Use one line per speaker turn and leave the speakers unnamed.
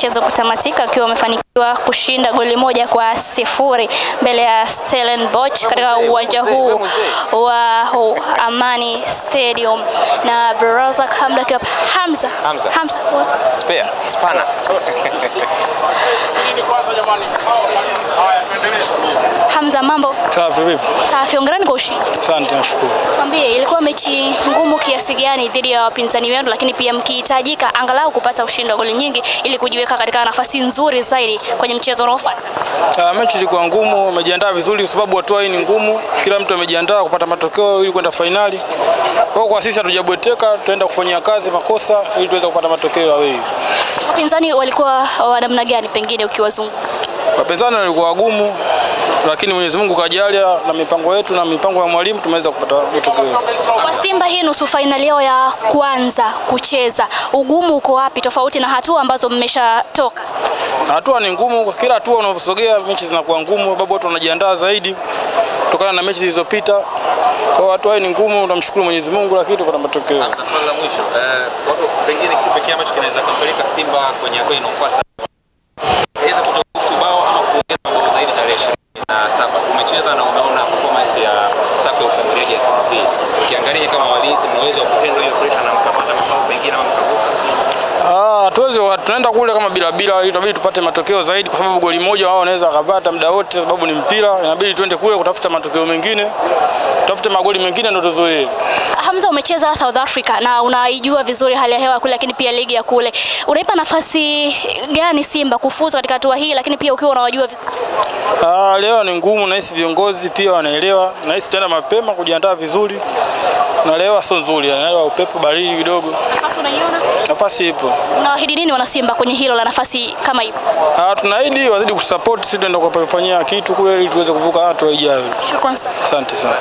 mchezo kutamatika akiwa amefanikiwa kushinda goli 1-0 mbele ya Stellenbosch katika uwanja huu wa Amani Stadium, na Baraza Hamza akiwa Hamza
Spana
Hamza, mambo?
Safi vipi?
Safi, hongerani kwa ushindi.
Asante, nashukuru.
Tuambie, ilikuwa mechi ngumu kiasi gani dhidi ya wapinzani wenu, lakini pia mkihitajika angalau kupata ushindi wa goli nyingi ili kujiweka katika nafasi nzuri zaidi kwenye mchezo unaofuata?
Mechi ilikuwa ngumu, umejiandaa vizuri kwa sababu hatua hii ni ngumu. Kila mtu amejiandaa kupata matokeo ili kwenda finali. Kwa sisi hatujabweteka, tutaenda kufanyia kazi makosa ili tuweze kupata matokeo ya wewe.
Wapinzani walikuwa wa namna gani pengine ukiwazunguka?
Wapinzani walikuwa wagumu, lakini Mwenyezi Mungu kajalia na mipango yetu na mipango ya mwalimu tumeweza kupata matokeo.
Kwa Simba hii nusu finali yao ya kwanza kucheza, ugumu uko wapi tofauti na hatua ambazo mmeshatoka?
Hatua ni ngumu, kila hatua unavyosogea mechi zinakuwa ngumu, sababu watu wanajiandaa zaidi kutokana na mechi zilizopita. Kwa hatua hii ni ngumu, tunamshukuru Mwenyezi Mungu lakini tupata matokeo.
Swali la mwisho, watu pengine kitu pekee ambacho kinaweza kumpeleka Simba kwenye hatua inayofuata aidha kutokuhusu bao ama kuongeza bao zaidi tarehe 27. Umecheza na unaona performance ya safu ya ushambuliaji ya timu hii. Ukiangalia kama walinzi mnaweza kuhandle hiyo pressure na mkapata mabao pengine ama mkavuka?
Tunaenda kule kama bila itabidi tupate matokeo zaidi kwa sababu goli moja wao wanaweza kupata muda wote sababu ni mpira. Inabidi twende kule kutafuta matokeo mengine. Tutafute magoli mengine ndio tuzoee.
Hamza, umecheza South Africa na unaijua vizuri hali ya hewa kule, lakini pia ligi ya kule. Unaipa nafasi gani Simba kufuzu katika hatua hii, lakini pia ukiwa unawajua vizuri?
Leo ni ngumu, na hisi viongozi pia wanaelewa. Na hisi tutaenda mapema kujiandaa vizuri. Na leo sio nzuri, leo upepo baridi kidogo.
Nafasi unaiona?
Nafasi ipo.
Unaahidi nini wana Simba kwenye hilo la nafasi kama hiyo?
Tunaahidi wazidi kusupport, sisi tunaenda kufanyia kitu kule ili tuweze kuvuka hatua ijayo.
Shukrani sana.
Asante sana.